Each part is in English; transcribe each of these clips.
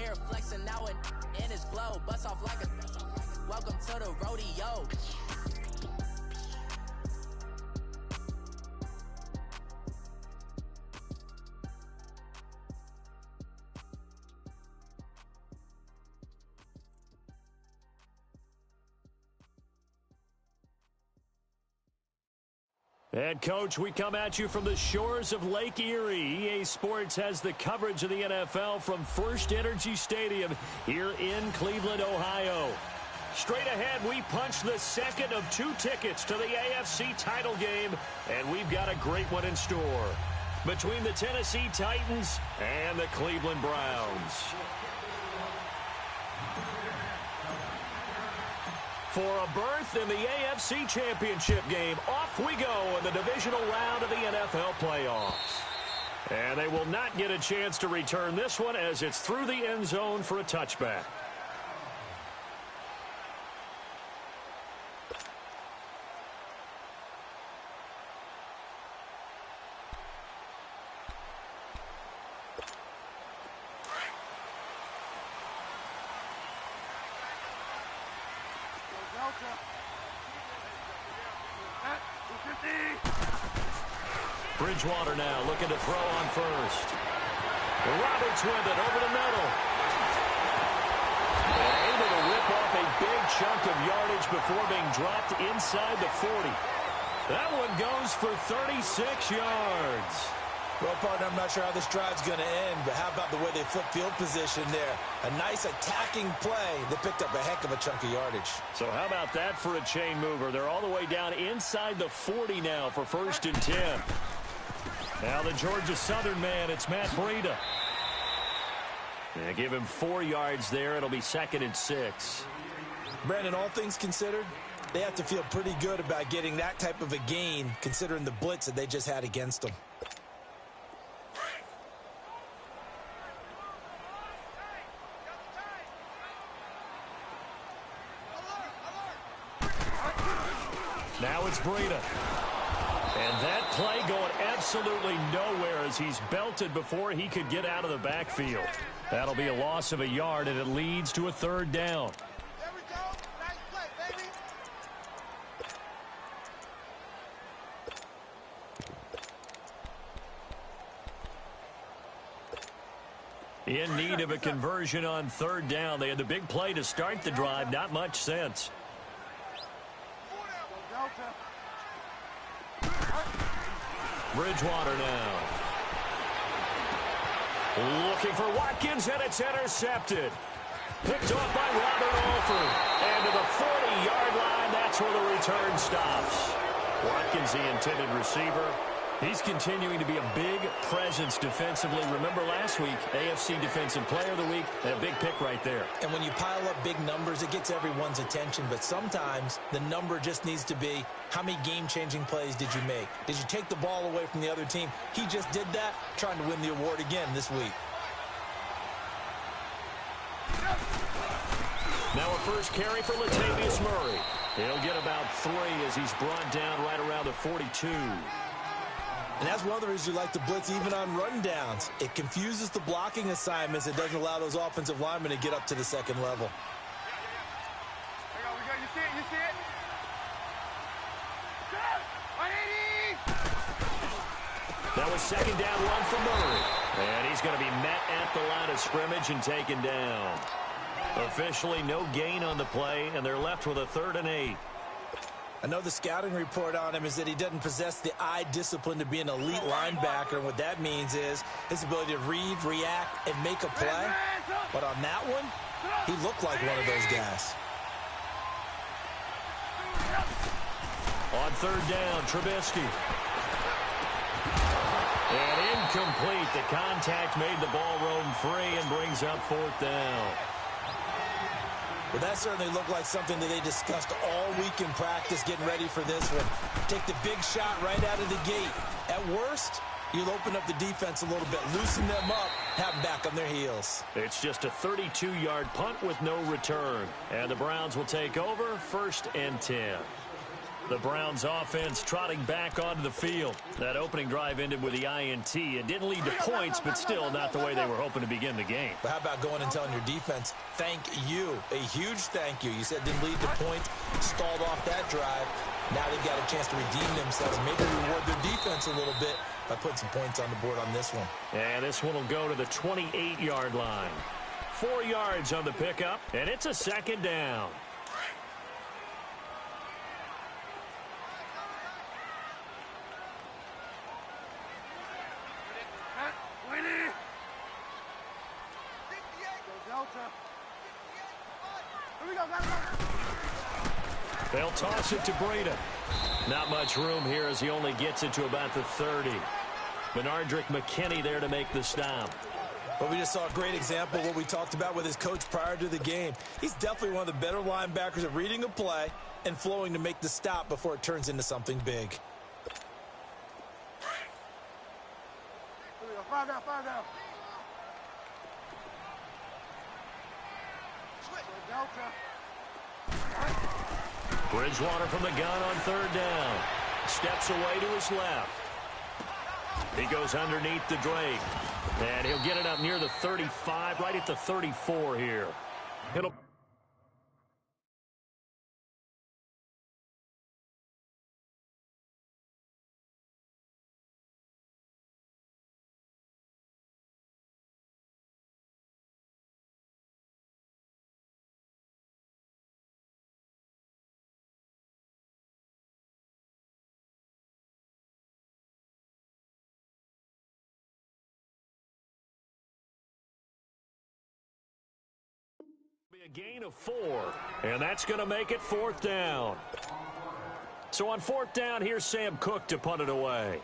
here flexing now and in his glow. Bust off like a welcome to the rodeo. And, Coach, we come at you from the shores of Lake Erie. EA Sports has the coverage of the NFL from First Energy Stadium here in Cleveland, Ohio. Straight ahead, we punch the second of 2 tickets to the AFC title game, and we've got a great one in store between the Tennessee Titans and the Cleveland Browns. For a berth in the AFC Championship game, off we go in the divisional round of the NFL playoffs. And they will not get a chance to return this one as it's through the end zone for a touchback. Bridgewater now looking to throw on first. Roberts with it over the middle. And able to rip off a big chunk of yardage before being dropped inside the 40. That one goes for 36 yards. Well, partner, I'm not sure how this drive's going to end, but how about the way they flip field position there? A nice attacking play that picked up a heck of a chunk of yardage. So how about that for a chain mover? They're all the way down inside the 40 now for 1st and 10. Now the Georgia Southern man, it's Matt Breida. They give him 4 yards there. It'll be 2nd and 6. Brandon, all things considered, they have to feel pretty good about getting that type of a gain, considering the blitz that they just had against them. Now it's Breida. And that play going absolutely nowhere as he's belted before he could get out of the backfield. That'll be a loss of a yard, and it leads to a 3rd down. There we go. Nice play, baby. In need of a conversion on 3rd down. They had the big play to start the drive. Not much sense. Bridgewater now. Looking for Watkins, and it's intercepted. Picked off by Robert Alford. And to the 40-yard line, that's where the return stops. Watkins, the intended receiver. He's continuing to be a big presence defensively. Remember last week, AFC Defensive Player of the Week, that big pick right there. And when you pile up big numbers, it gets everyone's attention. But sometimes the number just needs to be, how many game-changing plays did you make? Did you take the ball away from the other team? He just did that, trying to win the award again this week. Now a first carry for Latavius Murray. He'll get about 3 as he's brought down right around the 42. And that's one of the reasons you like to blitz even on rundowns. It confuses the blocking assignments. It doesn't allow those offensive linemen to get up to the 2nd level. We go. You see it? You see it? 180! That was 2nd down 1 for Murray. And he's going to be met at the line of scrimmage and taken down. Officially no gain on the play, and they're left with a 3rd and 8. I know the scouting report on him is that he doesn't possess the eye discipline to be an elite linebacker. And what that means is his ability to read, react, and make a play. But on that one, he looked like one of those guys. On 3rd down, Trubisky. And incomplete. The contact made the ball roam free and brings up 4th down. Well, that certainly looked like something that they discussed all week in practice getting ready for this one. Take the big shot right out of the gate. At worst, you'll open up the defense a little bit, loosen them up, have them back on their heels. It's just a 32-yard punt with no return. And the Browns will take over 1st and 10. The Browns offense trotting back onto the field. That opening drive ended with the INT. It didn't lead to points, but still not the way they were hoping to begin the game. But how about going and telling your defense, thank you, a huge thank you. You said didn't lead to points, stalled off that drive. Now they've got a chance to redeem themselves, maybe reward their defense a little bit by putting some points on the board on this one. And this one will go to the 28-yard line. 4 yards on the pickup, and it's a second down. They'll toss it to Breida. Not much room here as he only gets it to about the 30. Benardrick McKinney there to make the stop. Well, we just saw a great example of what we talked about with his coach prior to the game. He's definitely one of the better linebackers at reading a play and flowing to make the stop before it turns into something big. Five down. Bridgewater from the gun on third down. Steps away to his left. He goes underneath the Drake. And he'll get it up near the 35, right at the 34 here. It'll be a gain of 4, and that's going to make it fourth down. So on fourth down, here's Sam Cook to punt it away.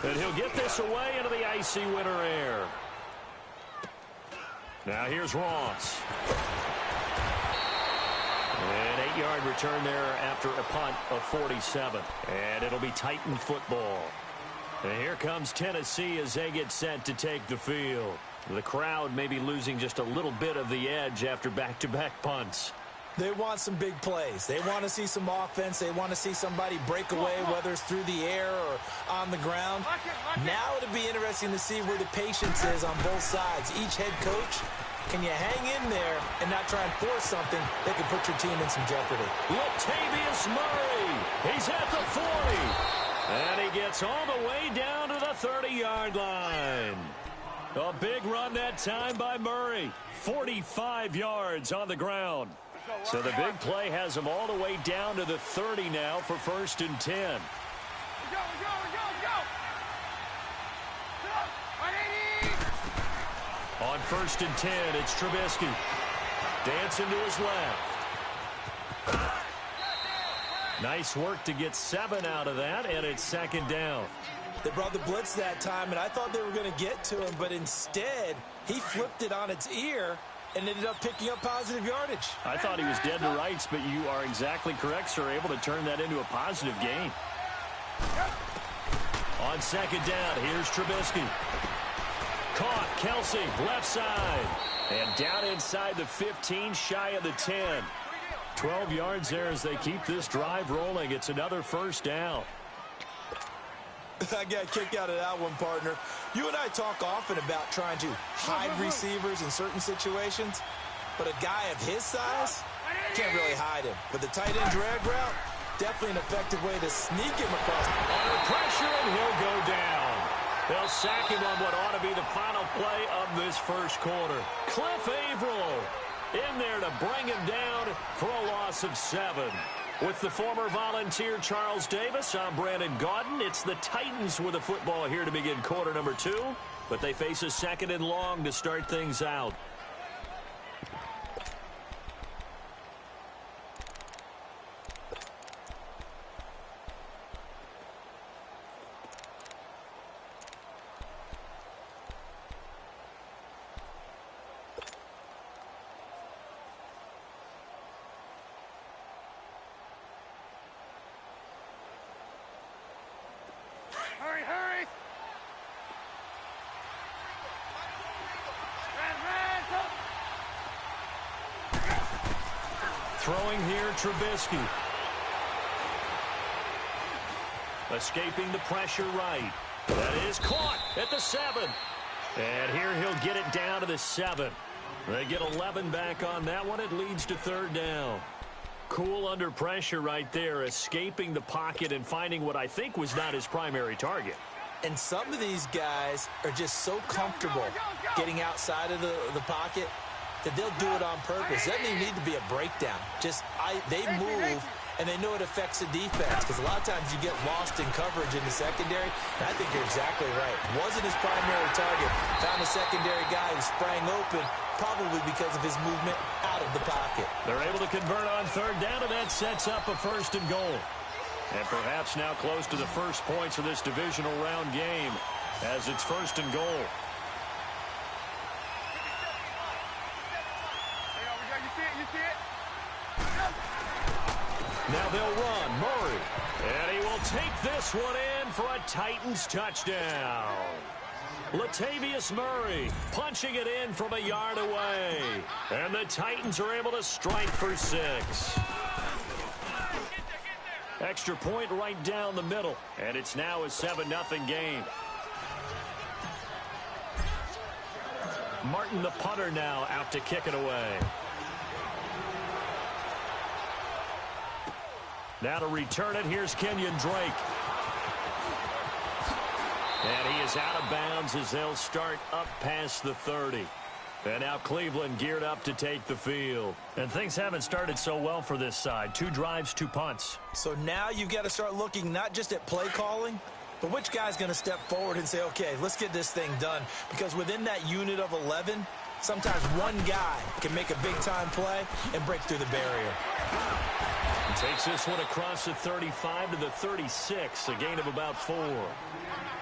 And he'll get this away into the icy winter air. Now here's Ross. An 8-yard return there after a punt of 47. And it'll be Titan football. And here comes Tennessee as they get set to take the field. The crowd may be losing just a little bit of the edge after back-to-back punts. They want some big plays. They want to see some offense. They want to see somebody break away, whether it's through the air or on the ground. Now it'll be interesting to see where the patience is on both sides. Each head coach, can you hang in there and not try and force something that could put your team in some jeopardy? Latavius Murray, he's at the 40. And he gets all the way down to the 30-yard line. A big run that time by Murray. 45 yards on the ground. So the big play has him all the way down to the 30 now for 1st and 10. Go. On 1st and 10, it's Trubisky. Dancing to his left. Nice work to get 7 out of that, and it's second down. They brought the blitz that time, and I thought they were going to get to him, but instead, he flipped it on its ear and ended up picking up positive yardage. I thought he was dead to rights, but you are exactly correct, sir, able to turn that into a positive gain. On second down, here's Trubisky. Caught, Kelsey, left side. And down inside the 15, shy of the 10. 12 yards there as they keep this drive rolling. It's another first down. I got a kick out of that one, partner. You and I talk often about trying to hide receivers in certain situations, but a guy of his size can't really hide him. But the tight end drag route, definitely an effective way to sneak him across. Under pressure, and he'll go down. They'll sack him on what ought to be the final play of this first quarter. Cliff Averill in there to bring him down for a loss of 7. With the former Volunteer Charles Davis, I'm Brandon Gaudin. It's the Titans with the football here to begin quarter number 2, but they face a second and long to start things out. Hurry. Throwing here, Trubisky. Escaping the pressure right. That is caught at the 7. And here he'll get it down to the 7. They get 11 back on that one. It leads to 3rd down. Cool under pressure right there, escaping the pocket and finding what I think was not his primary target. And some of these guys are just so comfortable getting outside of the pocket that they'll do it on purpose. It doesn't even need to be a breakdown. They move, and they know it affects the defense, because a lot of times you get lost in coverage in the secondary, and I think you're exactly right. Wasn't his primary target. Found a secondary guy who sprang open, probably because of his movement out of the pocket. They're able to convert on 3rd down, and that sets up a 1st and goal. And perhaps now close to the first points of this divisional round game as it's 1st and goal. You see it? Now they'll run. Murray. And he will take this one in for a Titans touchdown. Latavius Murray punching it in from a yard away. And the Titans are able to strike for 6. Extra point right down the middle. And it's now a 7-0 game. Martin, the punter, now out to kick it away. Now to return it, here's Kenyon Drake. And he is out of bounds as they'll start up past the 30. And now Cleveland geared up to take the field. And things haven't started so well for this side. 2 drives, 2 punts. So now you've got to start looking not just at play calling, but which guy's going to step forward and say, okay, let's get this thing done. Because within that unit of 11, sometimes one guy can make a big-time play and break through the barrier. He takes this one across the 35 to the 36, a gain of about 4.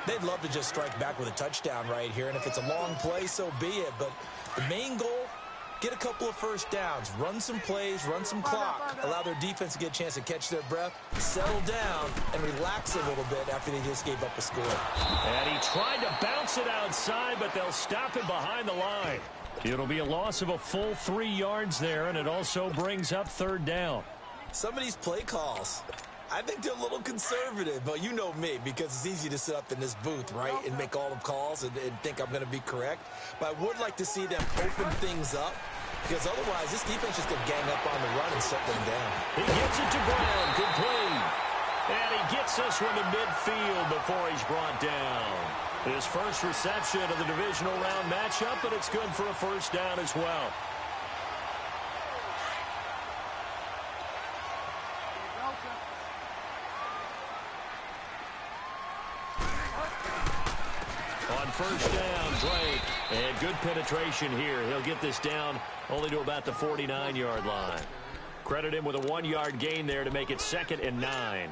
They'd love to just strike back with a touchdown right here, and if it's a long play, so be it. But the main goal, get a couple of first downs, run some plays, run some clock, allow their defense to get a chance to catch their breath, settle down, and relax a little bit after they just gave up a score. And he tried to bounce it outside, but they'll stop it behind the line. It'll be a loss of a full 3 yards there, and it also brings up 3rd down. Some of these play calls, I think they're a little conservative, but you know me, because it's easy to sit up in this booth, right, and make all the calls and think I'm going to be correct. But I would like to see them open things up, because otherwise this defense just going to gang up on the run and shut them down. He gets it to Brown, complete. And he gets this one to midfield before he's brought down. His first reception of the divisional round matchup, but it's good for a 1st down as well. On 1st down, Drake. And good penetration here. He'll get this down only to about the 49-yard line. Credit him with a 1-yard gain there to make it 2nd and 9.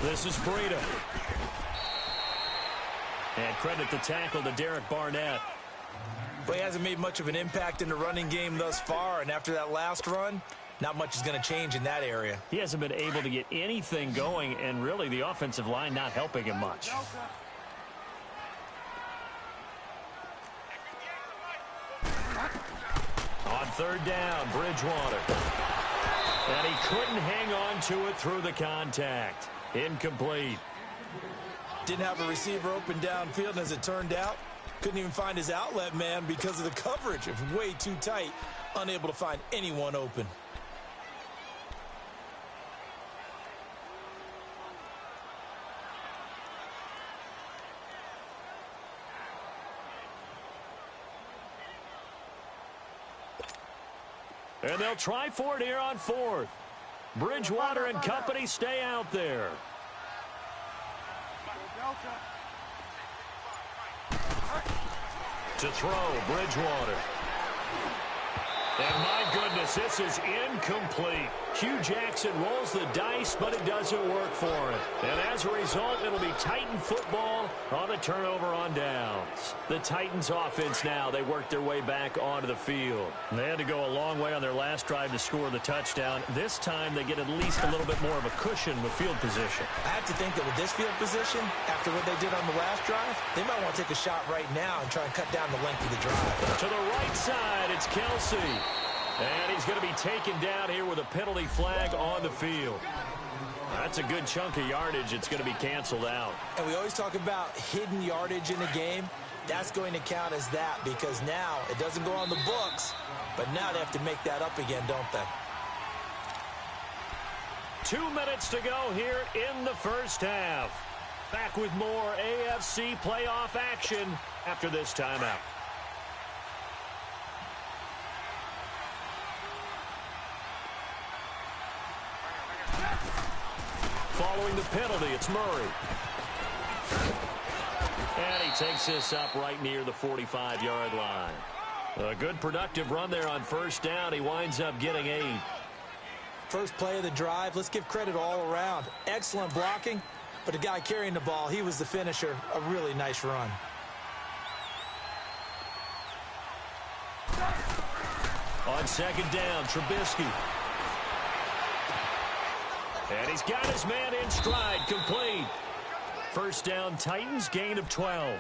This is Breida. And credit the tackle to Derek Barnett. Well, he hasn't made much of an impact in the running game thus far, and after that last run, not much is going to change in that area. He hasn't been able to get anything going, and really the offensive line not helping him much. On 3rd down, Bridgewater. And he couldn't hang on to it through the contact. Incomplete. Didn't have a receiver open downfield, and as it turned out, couldn't even find his outlet man because of the coverage. It was way too tight, unable to find anyone open. And they'll try for it here on 4th. Bridgewater and company stay out there. To throw, Bridgewater. And my goodness, as this is incomplete. Hugh Jackson rolls the dice, but it doesn't work for him. And as a result, it'll be Titan football on the turnover on downs. The Titans offense now, they work their way back onto the field. They had to go a long way on their last drive to score the touchdown. This time, they get at least a little bit more of a cushion with field position. I have to think that with this field position, after what they did on the last drive, they might want to take a shot right now and try and cut down the length of the drive. To the right side, it's Kelsey. And he's going to be taken down here with a penalty flag on the field. That's a good chunk of yardage. It's going to be canceled out. And we always talk about hidden yardage in the game. That's going to count as that because now it doesn't go on the books, but now they have to make that up again, don't they? 2 minutes to go here in the first half. Back with more AFC playoff action after this timeout. Following the penalty, it's Murray. And he takes this up right near the 45-yard line. A good productive run there on first down. He winds up getting 8. First play of the drive, let's give credit all around. Excellent blocking, but the guy carrying the ball, he was the finisher. A really nice run. On second down, Trubisky. And he's got his man in stride, complete. First down, Titans, gain of 12.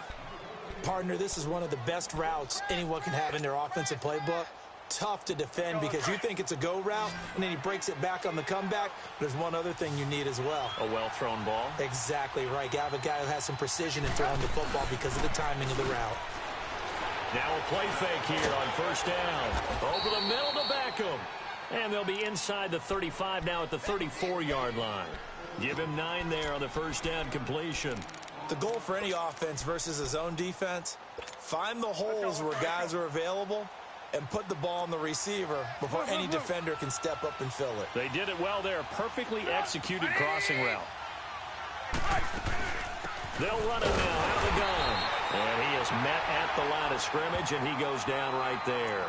Partner, this is one of the best routes anyone can have in their offensive playbook. Tough to defend because you think it's a go route, and then he breaks it back on the comeback. There's one other thing you need as well. A well-thrown ball? Exactly right. You have a guy who has some precision in throwing the football because of the timing of the route. Now a play fake here on first down. Over the middle to Beckham. And they'll be inside the 35 now at the 34-yard line. Give him 9 there on the first down completion. The goal for any offense versus a zone defense, find the holes where guys are available and put the ball on the receiver before any defender can step up and fill it. They did it well there. Perfectly executed crossing route. They'll run it now out of the gun. And he is met at the line of scrimmage, and he goes down right there.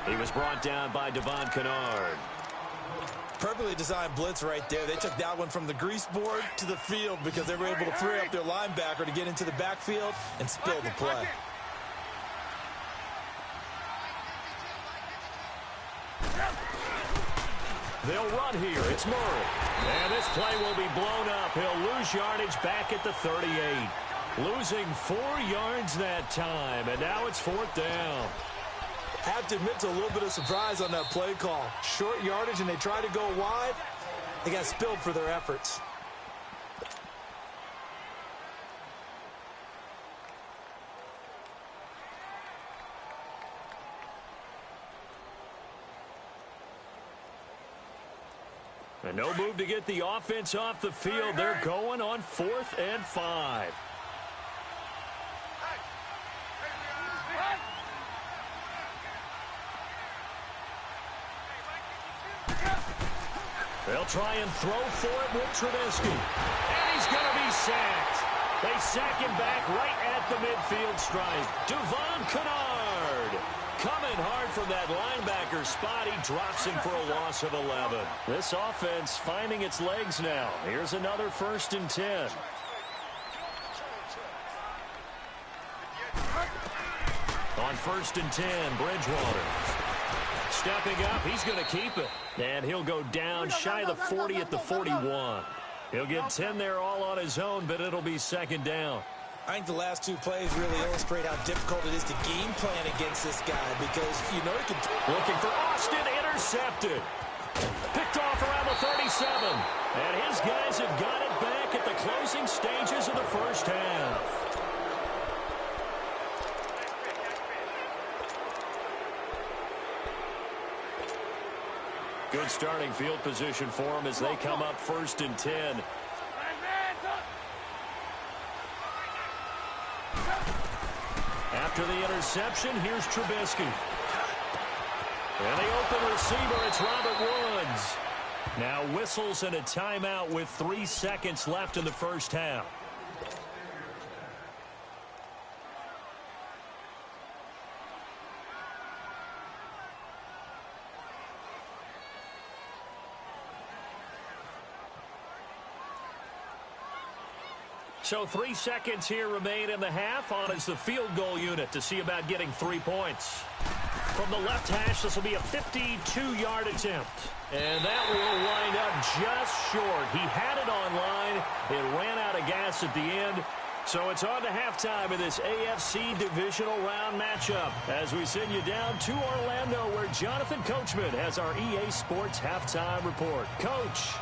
He was brought down by Devon Kennard. Perfectly designed blitz right there. They took that one from the grease board to the field because they were able to free up their linebacker to get into the backfield and spill the play. They'll run here. It's Murray. And this play will be blown up. He'll lose yardage back at the 38. Losing 4 yards that time, and now it's 4th down. Have to admit to a little bit of surprise on that play call. Short yardage, and they try to go wide. They got spilled for their efforts. And no move to get the offense off the field. They're going on 4th and 5. They'll try and throw for it with Trubisky. And he's going to be sacked. They sack him back right at the midfield stripe. Devon Kennard coming hard from that linebacker spot. He drops him for a loss of 11. This offense finding its legs now. Here's another 1st and 10. On 1st and 10, Bridgewater. Stepping up, he's going to keep it. And he'll go down shy of the 40 at the 41. He'll get 10 there all on his own, but it'll be 2nd down. I think the last 2 plays really illustrate how difficult it is to game plan against this guy because, you know, he can... Looking for Austin, intercepted. Picked off around the 37. And his guys have got it back at the closing stages of the first half. Good starting field position for them as they come up 1st and 10. After the interception, here's Trubisky. And the open receiver, it's Robert Woods. Now whistles and a timeout with 3 seconds left in the first half. So 3 seconds here remain in the half. On is the field goal unit to see about getting 3 points. From the left hash, this will be a 52-yard attempt. And that will wind up just short. He had it on line. It ran out of gas at the end. So it's on to halftime in this AFC Divisional Round matchup as we send you down to Orlando where Jonathan Coachman has our EA Sports Halftime Report. Coach.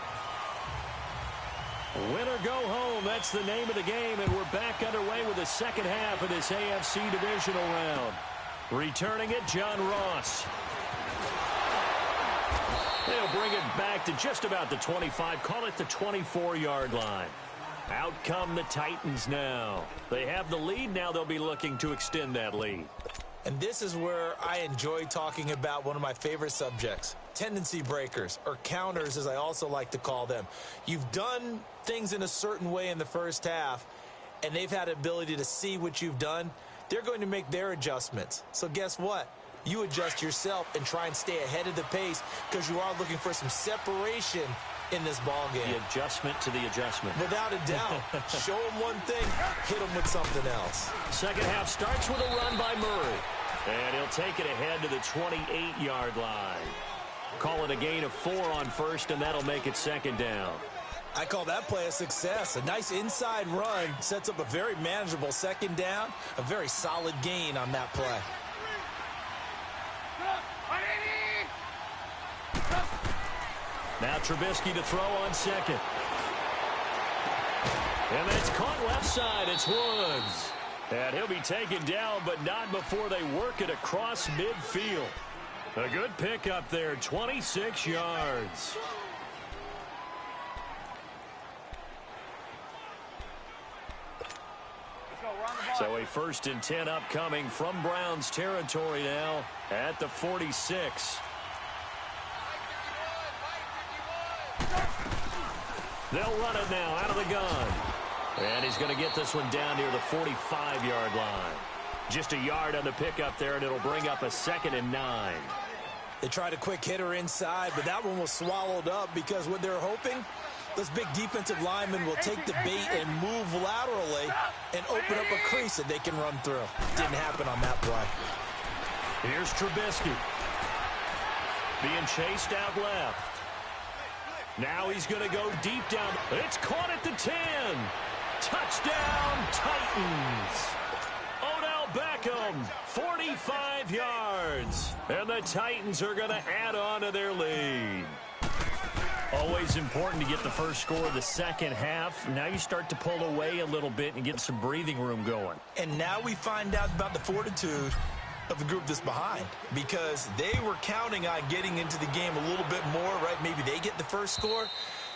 Win or go home, that's the name of the game, and we're back underway with the second half of this AFC Divisional Round. Returning it, John Ross. They'll bring it back to just about the 25, call it the 24-yard line. Out come the Titans now. They have the lead, now they'll be looking to extend that lead. And this is where I enjoy talking about one of my favorite subjects, tendency breakers, or counters as I also like to call them. You've done things in a certain way in the first half, and they've had the ability to see what you've done. They're going to make their adjustments. So guess what? You adjust yourself and try and stay ahead of the pace because you are looking for some separation in this ball game. The adjustment to the adjustment. Without a doubt. Show them one thing, hit them with something else. Second half starts with a run by Murray. And he'll take it ahead to the 28-yard line. Call it a gain of 4 on first, and that'll make it second down. I call that play a success. A nice inside run sets up a very manageable second down. A very solid gain on that play. Now Trubisky to throw on second. And it's caught left side. It's Woods. And he'll be taken down, but not before they work it across midfield. A good pickup there, 26 yards. So a 1st and 10 upcoming from Browns territory now at the 46. They'll run it now out of the gun. And he's going to get this one down near the 45-yard line. Just a yard on the pickup there, and it'll bring up a 2nd and 9. They tried a quick hitter inside, but that one was swallowed up because what they're hoping, those big defensive linemen will take the bait and move laterally and open up a crease that they can run through. Didn't happen on that play. Here's Trubisky. Being chased out left. Now he's going to go deep down. It's caught at the 10. Touchdown, Titans. Odell Beckham, 45 yards. And the Titans are going to add on to their lead. Always important to get the first score of the second half. Now you start to pull away a little bit and get some breathing room going. And now we find out about the fortitude of the group that's behind, because they were counting on getting into the game a little bit more, right? Maybe they get the first score.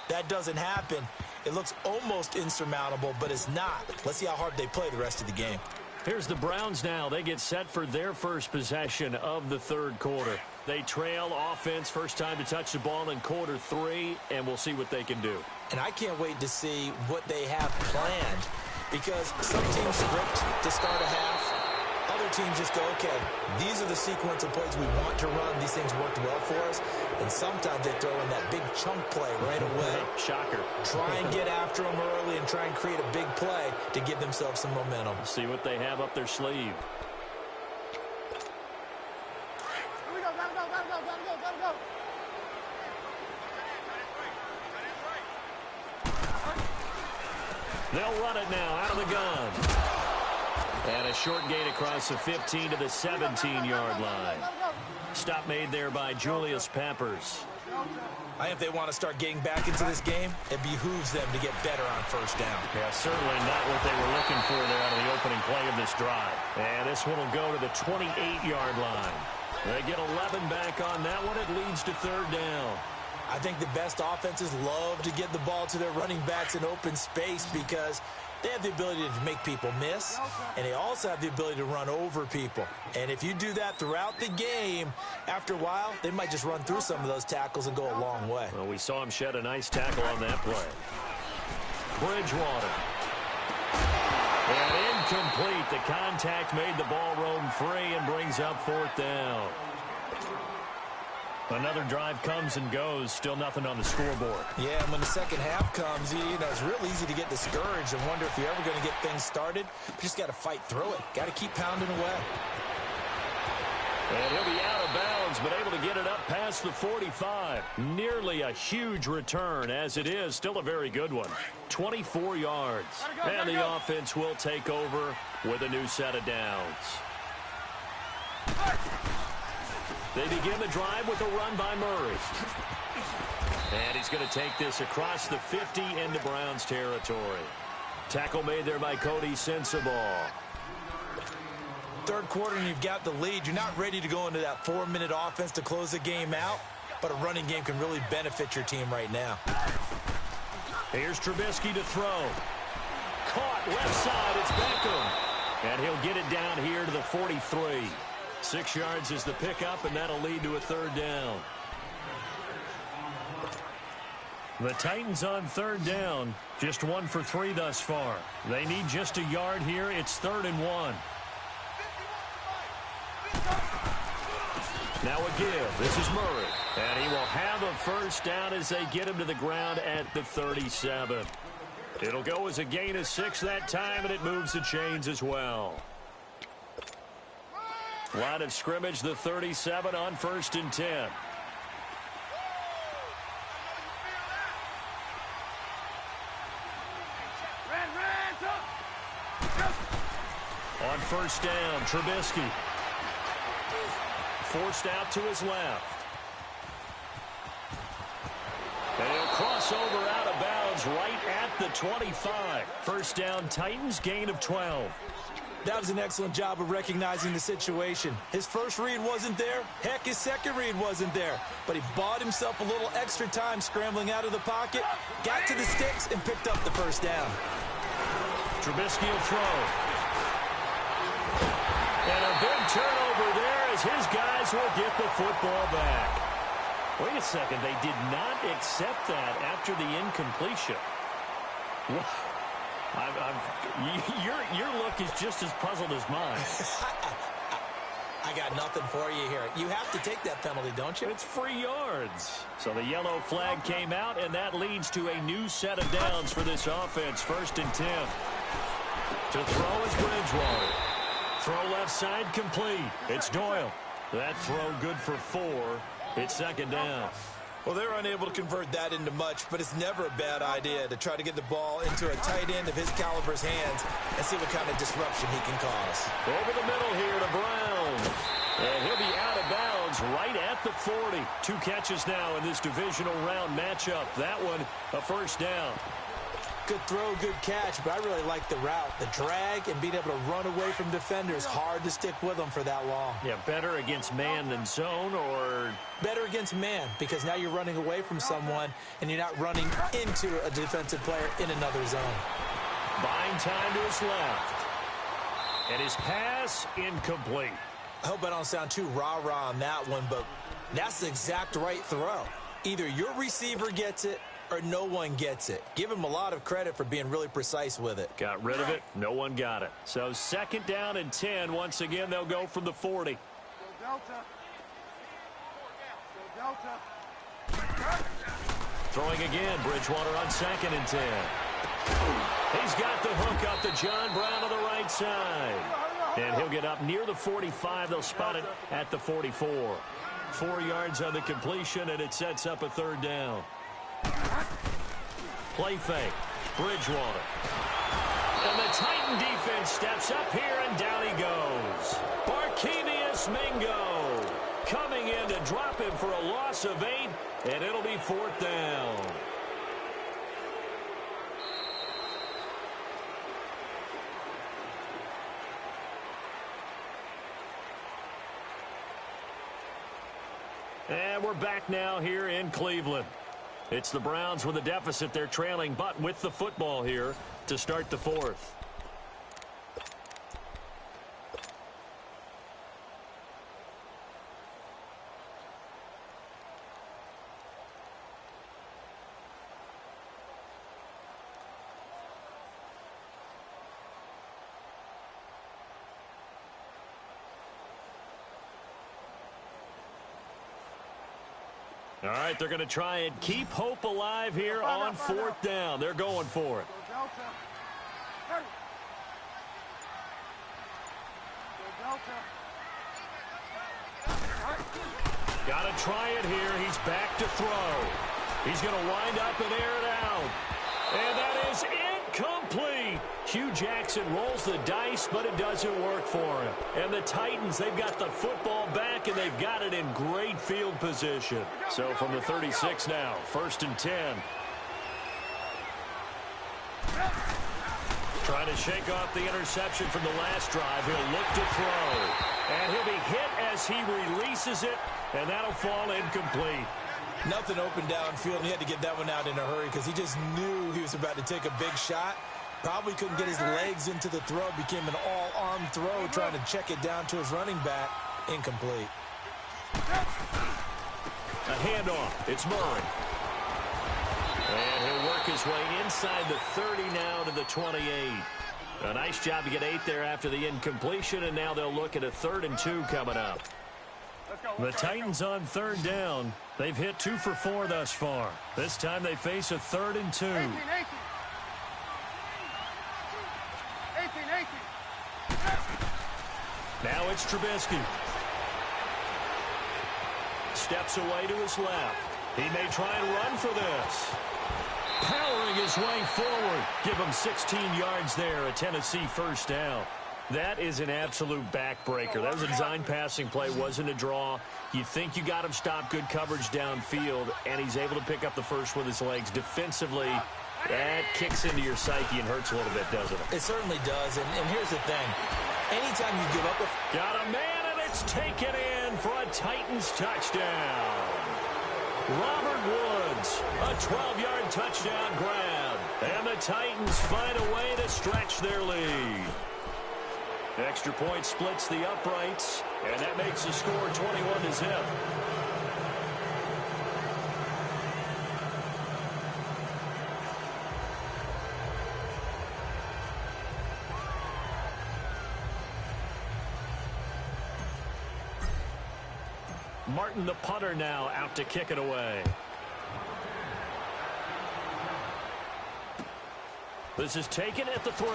That doesn't happen. It looks almost insurmountable, but it's not. Let's see how hard they play the rest of the game. Here's the Browns now. They get set for their first possession of the third quarter. They trail offense, first time to touch the ball in quarter 3, and we'll see what they can do. And I can't wait to see what they have planned, because some teams script to start a half. Other teams just go, okay, these are the sequence of plays we want to run. These things worked well for us. And sometimes they throw in that big chunk play right away. Shocker. Try and get after them early and try and create a big play to give themselves some momentum. See what they have up their sleeve. They'll run it now out of the gun. And a short gain across the 15 to the 17-yard line. Stop made there by Julius Peppers. I think if they want to start getting back into this game, it behooves them to get better on first down. Yeah, certainly not what they were looking for there out of the opening play of this drive. And this one will go to the 28-yard line. They get 11 back on that one. It leads to third down. I think the best offenses love to get the ball to their running backs in open space because they have the ability to make people miss, and they also have the ability to run over people. And if you do that throughout the game, after a while, they might just run through some of those tackles and go a long way. Well, we saw him shed a nice tackle on that play. Bridgewater. And incomplete. The contact made the ball roam free and brings up fourth down. Another drive comes and goes. Still nothing on the scoreboard. Yeah, and when the second half comes, you know, it's real easy to get discouraged and wonder if you're ever going to get things started. You just got to fight through it. Got to keep pounding away. And he'll be out of bounds, but able to get it up past the 45. Nearly a huge return as it is. Still a very good one. 24 yards. And the offense will take over with a new set of downs. They begin the drive with a run by Murray. And he's going to take this across the 50 into Browns territory. Tackle made there by Cody Sensabaugh. Third quarter and you've got the lead. You're not ready to go into that 4-minute offense to close the game out, but a running game can really benefit your team right now. Here's Trubisky to throw. Caught left side. It's Beckham. And he'll get it down here to the 43. 6 yards is the pickup, and that'll lead to a third down. The Titans on third down. Just 1 for 3 thus far. They need just a yard here. It's 3rd and 1. Now a give. This is Murray. And he will have a first down as they get him to the ground at the 37. It'll go as a gain of 6 that time, and it moves the chains as well. Line of scrimmage, the 37 on 1st and 10. On first down, Trubisky. Forced out to his left. And he'll cross over out of bounds right at the 25. First down, Titans, gain of 12. That was an excellent job of recognizing the situation. His first read wasn't there. Heck, his second read wasn't there. But he bought himself a little extra time scrambling out of the pocket, got to the sticks, and picked up the first down. Trubisky will throw. And a big turnover there as his guys will get the football back. Wait a second. They did not accept that after the incompletion. Your look is just as puzzled as mine. I got nothing for you here. You have to take that penalty, don't you? It's free yards. So the yellow flag came out, and that leads to a new set of downs for this offense. 1st and 10. To throw is Bridgewater. Throw left side complete. It's Doyle. That throw good for 4. It's 2nd down. Well, they're unable to convert that into much, but it's never a bad idea to try to get the ball into a tight end of his caliber's hands and see what kind of disruption he can cause. Over the middle here to Brown. And he'll be out of bounds right at the 40. 2 catches now in this divisional round matchup. That one, a first down. Good throw, good catch, but I really like the route. The drag and being able to run away from defenders, hard to stick with them for that long. Yeah, better against man than zone, or? Better against man, because now you're running away from someone and you're not running into a defensive player in another zone. Buying time to his left. And his pass incomplete. I hope I don't sound too rah-rah on that one, but that's the exact right throw. Either your receiver gets it or no one gets it. Give him a lot of credit for being really precise with it. Got rid of it. No one got it. So 2nd down and 10. Once again, they'll go from the 40. Go Delta. Go Delta. Throwing again. Bridgewater on 2nd and 10. He's got the hook up to John Brown on the right side. And he'll get up near the 45. They'll spot it at the 44. 4 yards on the completion, and it sets up a 3rd down. Play fake. Bridgewater. And the Titan defense steps up here, and down he goes. Barkevius Mingo coming in to drop him for a loss of 8, and it'll be 4th down. And we're back now here in Cleveland. It's the Browns with a deficit. They're trailing, but with the football here to start the 4th. All right, they're going to try and keep hope alive here on fourth down. They're going for it. Got to try it here. He's back to throw. He's going to wind up and air it out. And that is incomplete. Hugh Jackson rolls the dice, but it doesn't work for him. And the Titans, they've got the football back, and they've got it in great field position. So from the 36 now, 1st and 10. Trying to shake off the interception from the last drive. He'll look to throw. And he'll be hit as he releases it, and that'll fall incomplete. Nothing open downfield, and he had to get that one out in a hurry because he just knew he was about to take a big shot. Probably couldn't get his legs into the throw. Became an all-arm throw, trying to check it down to his running back. Incomplete. A handoff. It's Murray. And he'll work his way inside the 30 now to the 28. A nice job to get 8 there after the incompletion, and now they'll look at a 3rd and 2 coming up. The Titans on 3rd down. They've hit 2 for 4 thus far. This time they face a 3rd and 2. 18. Now it's Trubisky. Steps away to his left. He may try and run for this. Powering his way forward. Give him 16 yards there, a Tennessee 1st down. That is an absolute backbreaker. That was a design passing play, wasn't a draw. You think you got him stopped, good coverage downfield, and he's able to pick up the first with his legs. Defensively, that kicks into your psyche and hurts a little bit, doesn't it? It certainly does, and here's the thing. Anytime you give up a... Got a man, and it's taken in for a Titans touchdown. Robert Woods, a 12-yard touchdown grab. And the Titans find a way to stretch their lead. Extra point splits the uprights, and that makes the score 21-0. Martin, the punter, now out to kick it away. This is taken at the 3.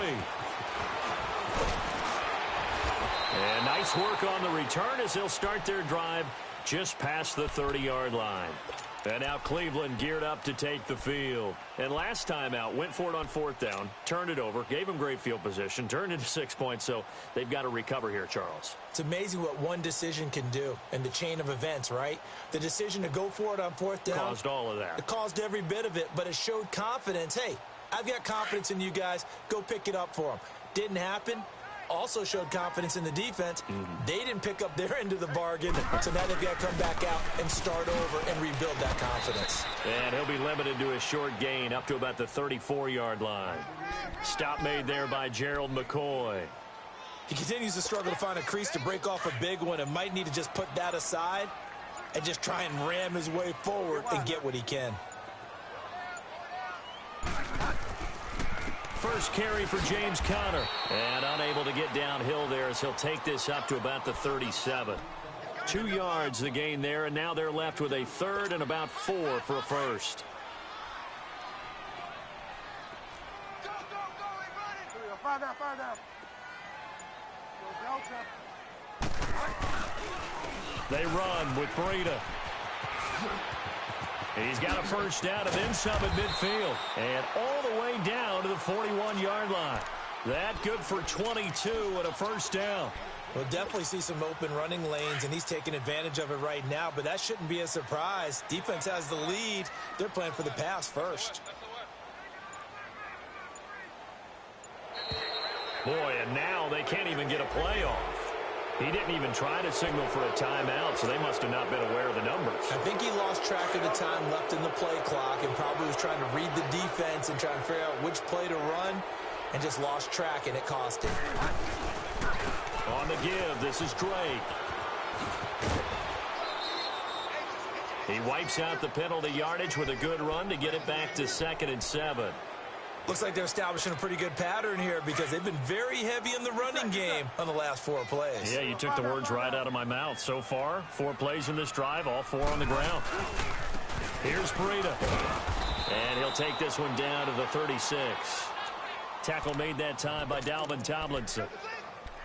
And nice work on the return as they'll start their drive just past the 30-yard line. And now Cleveland geared up to take the field. And last time out, went for it on 4th down, turned it over, gave them great field position, turned into 6 points, so they've got to recover here, Charles. It's amazing what one decision can do in the chain of events, right? The decision to go for it on 4th down. Caused all of that. It caused every bit of it, but it showed confidence. Hey, I've got confidence in you guys. Go pick it up for them. Didn't happen. Also showed confidence in the defense. They didn't pick up their end of the bargain, so now they've got to come back out and start over and rebuild that confidence. And he'll be limited to a short gain up to about the 34-yard line. Stop made there by Gerald McCoy. He continues to struggle to find a crease to break off a big one and might need to just put that aside and just try and ram his way forward and get what he can. First carry for James Conner. And unable to get downhill there as he'll take this up to about the 37. 2 yards the gain there, and now they're left with a 3rd and about 4 for a first. Five down. They run with Breida. He's got a first down and then some at midfield. And all the way down to the 41-yard line. That good for 22 and a first down. We'll definitely see some open running lanes, and he's taking advantage of it right now, but that shouldn't be a surprise. Defense has the lead. They're playing for the pass first. Boy, and now they can't even get a play off. He didn't even try to signal for a timeout, so they must have not been aware of the numbers. I think he lost track of the time left in the play clock and probably was trying to read the defense and trying to figure out which play to run and just lost track, and it cost him. On the give, this is Drake. He wipes out the penalty yardage with a good run to get it back to 2nd and 7. Looks like they're establishing a pretty good pattern here because they've been very heavy in the running game on the last 4 plays. Yeah, you took the words right out of my mouth. So far, 4 plays in this drive, all 4 on the ground. Here's Breida. And he'll take this one down to the 36. Tackle made that time by Dalvin Tomlinson.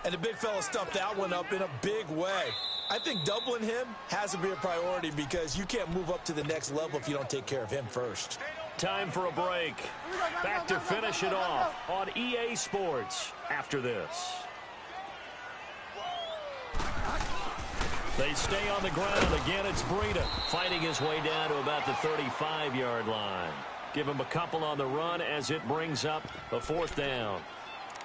And the big fella stuffed that one up in a big way. I think doubling him has to be a priority because you can't move up to the next level if you don't take care of him first. Time for a break. Back to finish it off on EA Sports after this. They stay on the ground. Again, it's Breida fighting his way down to about the 35-yard line. Give him a couple on the run as it brings up a 4th down.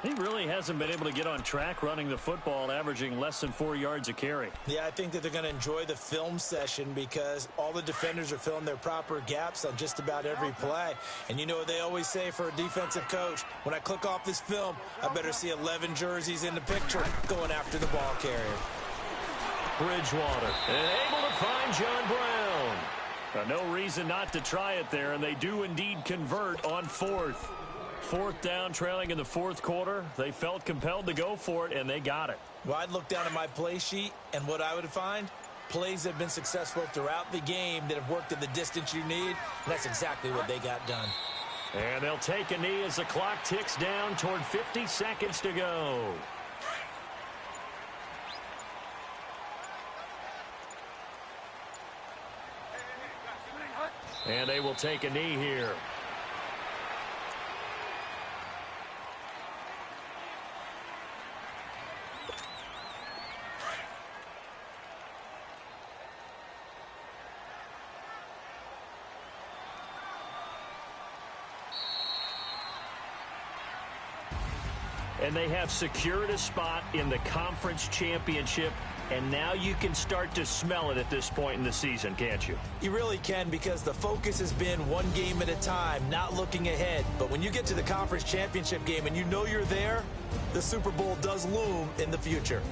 He really hasn't been able to get on track running the football, averaging less than 4 yards a carry. Yeah, I think that they're going to enjoy the film session because all the defenders are filling their proper gaps on just about every play. And you know what they always say for a defensive coach? When I click off this film, I better see 11 jerseys in the picture going after the ball carrier. Bridgewater, and able to find John Brown. No reason not to try it there, and they do indeed convert on 4th. 4th down, trailing in the 4th quarter. They felt compelled to go for it, and they got it. Well, I'd look down at my play sheet, and what I would find, plays that have been successful throughout the game that have worked at the distance you need, and that's exactly what they got done. And they'll take a knee as the clock ticks down toward 50 seconds to go. And they will take a knee here. And they have secured a spot in the conference championship. And now you can start to smell it at this point in the season, can't you? You really can because the focus has been one game at a time, not looking ahead. But when you get to the conference championship game and you know you're there, the Super Bowl does loom in the future.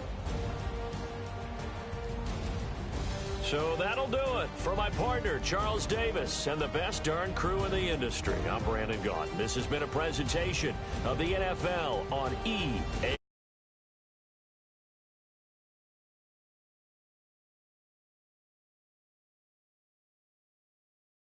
So that'll do it for my partner, Charles Davis, and the best darn crew in the industry. I'm Brandon Gaudin. This has been a presentation of the NFL on EA.